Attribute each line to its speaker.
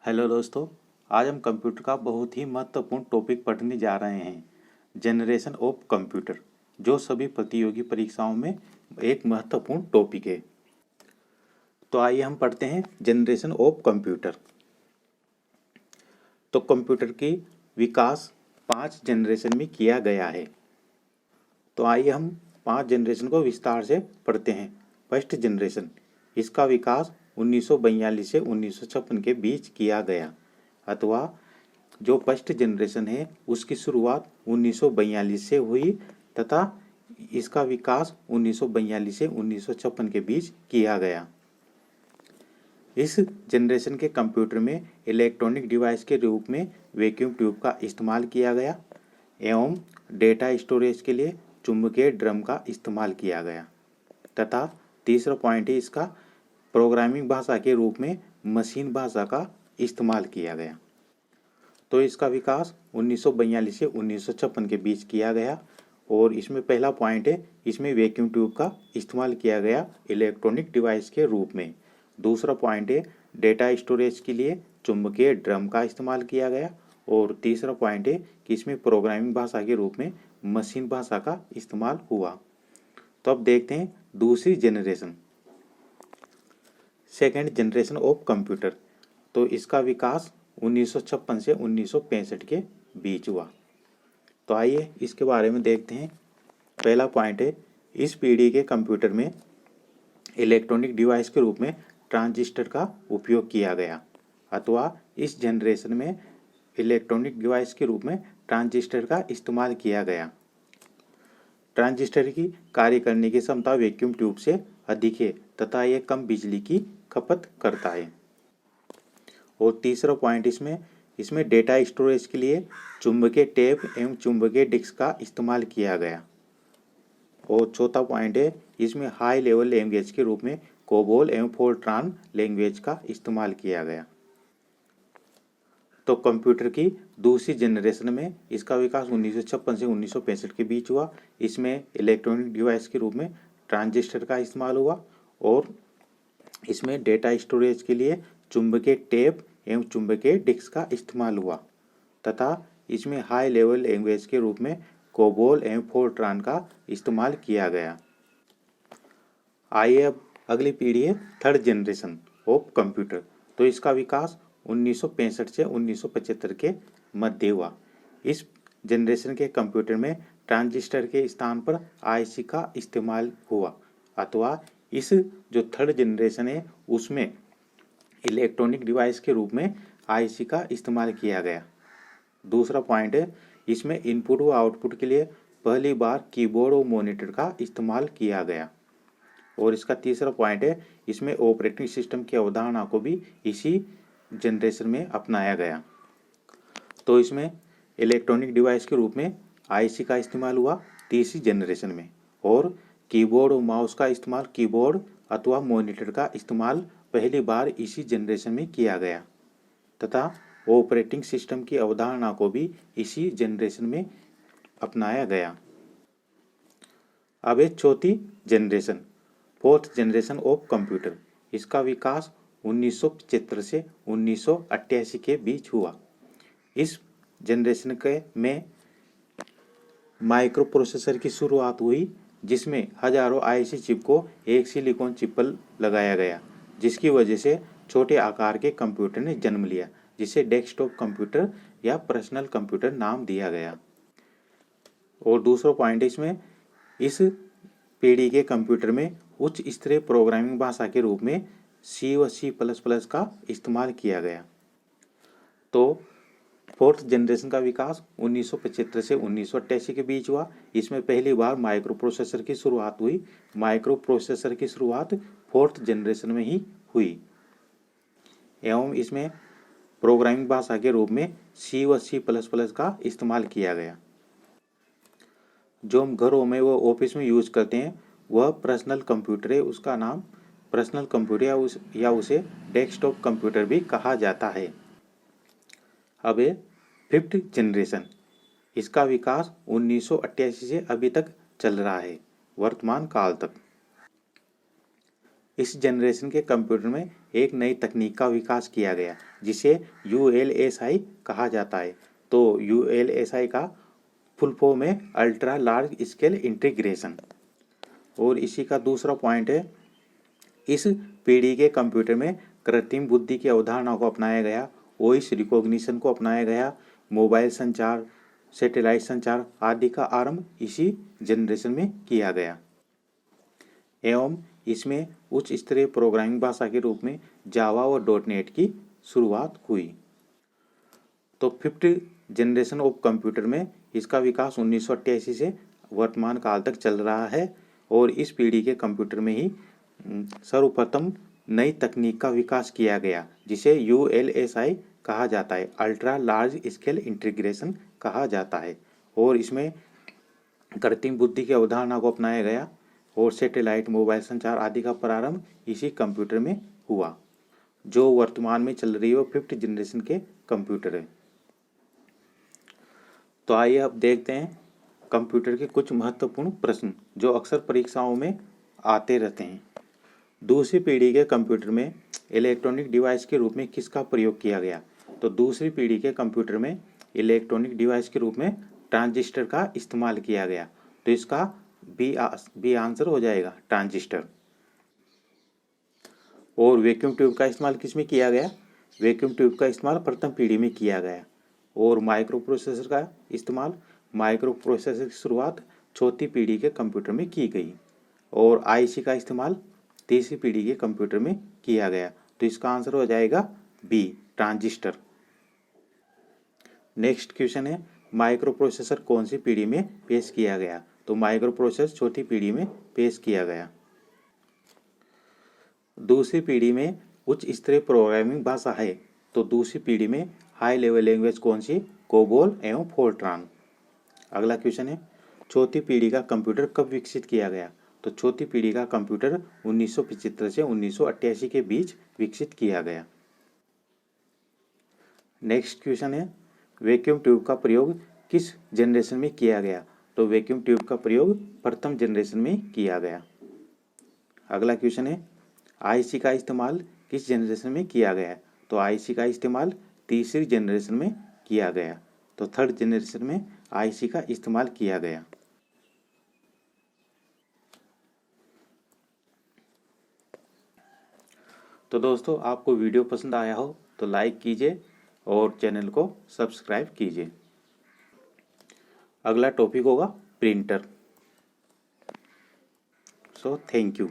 Speaker 1: Hello दोस्तों। आज हम कंप्यूटर का बहुत ही महत्वपूर्ण टॉपिक पढ़ने जा रहे हैं, जनरेशन ऑफ कंप्यूटर, जो सभी प्रतियोगी परीक्षाओं में एक महत्वपूर्ण टॉपिक है। तो आइए हम पढ़ते हैं जनरेशन ऑफ कंप्यूटर। तो कंप्यूटर की विकास 5 जनरेशन में किया गया है। तो आइए हम 5 जनरेशन को विस्तार से पढ़ते हैं। फर्स्ट जनरेशन, इसका विकास 1942 से 1956 के बीच किया गया, अथवा जो फर्स्ट जनरेशन है उसकी शुरुआत 1942 से हुई तथा इसका विकास 1942 से 1956 के बीच किया गया। इस जनरेशन के कंप्यूटर में इलेक्ट्रॉनिक डिवाइस के रूप में वैक्यूम ट्यूब का इस्तेमाल किया गया एवं डेटा स्टोरेज के लिए चुंबकीय ड्रम का इस्तेमाल किया गया तथा तीसरा पॉइंट है, इसका प्रोग्रामिंग भाषा के रूप में मशीन भाषा का इस्तेमाल किया गया। तो इसका विकास 1942 से 1956 के बीच किया गया और इसमें पहला पॉइंट है, इसमें वैक्यूम ट्यूब का इस्तेमाल किया गया इलेक्ट्रॉनिक डिवाइस के रूप में। दूसरा पॉइंट है, डेटा स्टोरेज के लिए चुंबकीय ड्रम का इस्तेमाल किया गया और तीसरा पॉइंट है कि इसमें प्रोग्रामिंग भाषा के रूप में मशीन भाषा का इस्तेमाल हुआ। तो अब देखते हैं दूसरी generation, second generation of computer. तो इसका विकास 1956 से 1965 के बीच हुआ। तो आइए इसके बारे में देखते हैं। पहला पॉइंट है, इस पीढ़ी के कंप्यूटर में इलेक्ट्रॉनिक डिवाइस के रूप में ट्रांजिस्टर का उपयोग किया गया, अथवा इस जनरेशन में इलेक्ट्रॉनिक डिवाइस के रूप में ट्रांजिस्टर का इस्तेमाल किया गया। ट्रांजिस्टर की कार्य करने की क्षमता वैक्यूम ट्यूब से अधिक है तथा यह कम बिजली की खपत करता है। और तीसरा पॉइंट, इसमें डेटा स्टोरेज के लिए चुंबकीय टेप एवं चुंबकीय डिस्क का इस्तेमाल किया गया। और चौथा पॉइंट है, इसमें हाई लेवल लैंग्वेज के रूप में कोबोल एवं फोर्ट्रान लैंग्वेज का इस्तेमाल किया गया। तो कंप्यूटर की दूसरी जनरेशन में इसका विकास 1956 से 1965 के बीच हुआ। इसमें इलेक्ट्रॉनिक डिवाइस के रूप में ट्रांजिस्टर का इस्तेमाल हुआ और इसमें डेटा स्टोरेज के लिए चुंबकीय टेप एवं चुंबकीय डिस्क का इस्तेमाल हुआ तथा इसमें हाई लेवल लैंग्वेज के रूप में कोबोल एवं फोर्ट्रान का इस्तेमाल किया गया। आइए अब अगली पीढ़ी है थर्ड जनरेशन ऑफ कंप्यूटर। तो इसका विकास 1965 से 1975 के मध्य हुआ। इस जनरेशन के कंप्यूटर में ट्रांजिस्टर के स्थान पर आईसी का इस्तेमाल हुआ, अथवा इस जो थर्ड जनरेशन है उसमें इलेक्ट्रॉनिक डिवाइस के रूप में आईसी का इस्तेमाल किया गया। दूसरा पॉइंट है, इसमें इनपुट व आउटपुट के लिए पहली बार कीबोर्ड और मॉनिटर का इस्तेमाल किया गया। और इसका तीसरा पॉइंट है, इसमें ऑपरेटिंग सिस्टम की अवधारणा को भी इसी जनरेशन में अपनाया गया। तो इसमें इलेक्ट्रॉनिक डिवाइस के रूप में आईसी का इस्तेमाल हुआ तीसरी जनरेशन में, और कीबोर्ड और माउस का इस्तेमाल, कीबोर्ड अथवा मॉनिटर का इस्तेमाल पहली बार इसी जनरेशन में किया गया तथा ऑपरेटिंग सिस्टम की अवधारणा को भी इसी जनरेशन में अपनाया गया। अब है चौथी generation, fourth generation of computer. इसका विकास 1975 से 1988 के बीच हुआ। इस जनरेशन के में माइक्रो प्रोसेसर की शुरुआत हुई, जिसमें हजारों आईसी चिप को एक सिलिकॉन चिप पर लगाया गया, जिसकी वजह से छोटे आकार के कंप्यूटर ने जन्म लिया, जिसे डेस्कटॉप कंप्यूटर या पर्सनल कंप्यूटर नाम दिया गया। और दूसरा पॉइंट, इसमें इस पीढ़ी के कंप्यूटर में उच्च स्तरीय प्रोग्रामिंग भाषा के रूप में सी व C++ का इस्तेमाल किया गया। तो फोर्थ जनरेशन का विकास 1975 से 1988 के बीच हुआ। इसमें पहली बार माइक्रो प्रोसेसर की शुरुआत हुई। माइक्रो प्रोसेसर की शुरुआत फोर्थ जनरेशन में ही हुई एवं इसमें प्रोग्रामिंग भाषा के रूप में C व C++ का इस्तेमाल किया गया। जो हम घरों में व ऑफिस में यूज करते हैं वह पर्सनल कंप्यूटर है, उसका नाम पर्सनल कंप्यूटर या उसे डेस्कटॉप कंप्यूटर भी कहा जाता है। अब है फिफ्थ जनरेशन। इसका विकास 1988 से अभी तक चल रहा है, वर्तमान काल तक। इस जनरेशन के कंप्यूटर में एक नई तकनीक का विकास किया गया जिसे ULSI कहा जाता है। तो ULSI का फुल फॉर्म है अल्ट्रा लार्ज स्केल इंटीग्रेशन। और इसी का दूसरा पॉइंट है, इस पीढ़ी के कंप्यूटर में कृत्रिम बुद्धि की अवधारणा को अपनाया गया, वॉइस रिकॉग्निशन को अपनाया गया, मोबाइल संचार, सैटेलाइट संचार आदि का आरंभ इसी जनरेशन में किया गया एवं इसमें उच्च स्तरीय प्रोग्रामिंग भाषा के रूप में जावा और .NET की शुरुआत हुई। तो 5th जनरेशन ऑफ कंप्यूटर में इसका विकास 1988 से वर्तमान काल तक चल रहा है और इस पीढ़ी के कंप्यूटर में ही सर्वप्रथम नई तकनीक का विकास किया गया जिसे ULSI कहा जाता है, अल्ट्रा लार्ज स्केल इंटीग्रेशन कहा जाता है। और इसमें कृत्रिम बुद्धि की अवधारणा को अपनाया गया और सैटेलाइट, मोबाइल संचार आदि का प्रारंभ इसी कंप्यूटर में हुआ। जो वर्तमान में चल रही है वो 5th जनरेशन के कंप्यूटर है। तो आइए अब देखते हैं कंप्यूटर के कुछ महत्वपूर्ण प्रश्न जो अक्सर परीक्षाओं में आते रहते हैं। दूसरी पीढ़ी के कंप्यूटर में इलेक्ट्रॉनिक डिवाइस के रूप में किसका प्रयोग किया गया? तो दूसरी पीढ़ी के कंप्यूटर में इलेक्ट्रॉनिक डिवाइस के रूप में ट्रांजिस्टर का इस्तेमाल किया गया। तो इसका बी आंसर हो जाएगा ट्रांजिस्टर। और वैक्यूम ट्यूब का इस्तेमाल किस में किया गया? वैक्यूम ट्यूब का इस्तेमाल प्रथम पीढ़ी में किया गया। और माइक्रो प्रोसेसर का इस्तेमाल, माइक्रो प्रोसेसर की शुरुआत चौथी पीढ़ी के कंप्यूटर में की गई। और IC का इस्तेमाल तीसरी पीढ़ी के कंप्यूटर में किया गया। तो इसका आंसर हो जाएगा बी ट्रांजिस्टर। नेक्स्ट क्वेश्चन है, माइक्रो प्रोसेसर कौन सी पीढ़ी में पेश किया गया? तो माइक्रो प्रोसेसर चौथी पीढ़ी में पेश किया गया। दूसरी पीढ़ी में उच्च स्तरीय प्रोग्रामिंग भाषा है। तो दूसरी पीढ़ी में हाई लेवल लैंग्वेज कौन सी? कोबोल एवं फोर्ट्रान। अगला क्वेश्चन है, चौथी पीढ़ी का कंप्यूटर कब विकसित किया गया? तो चौथी पीढ़ी का कंप्यूटर 1975 से 1988 के बीच विकसित किया गया। नेक्स्ट क्वेश्चन है, वैक्यूम ट्यूब का प्रयोग किस जनरेशन में किया गया? तो वैक्यूम ट्यूब का प्रयोग प्रथम जनरेशन में किया गया। अगला क्वेश्चन है, IC का इस्तेमाल किस जनरेशन में किया गया? तो IC का इस्तेमाल तीसरी जनरेशन में किया गया। तो 3rd जनरेशन में IC का इस्तेमाल किया गया। तो दोस्तों, आपको वीडियो पसंद आया हो तो लाइक कीजिए और चैनल को सब्सक्राइब कीजिए। अगला टॉपिक होगा प्रिंटर। So thank you.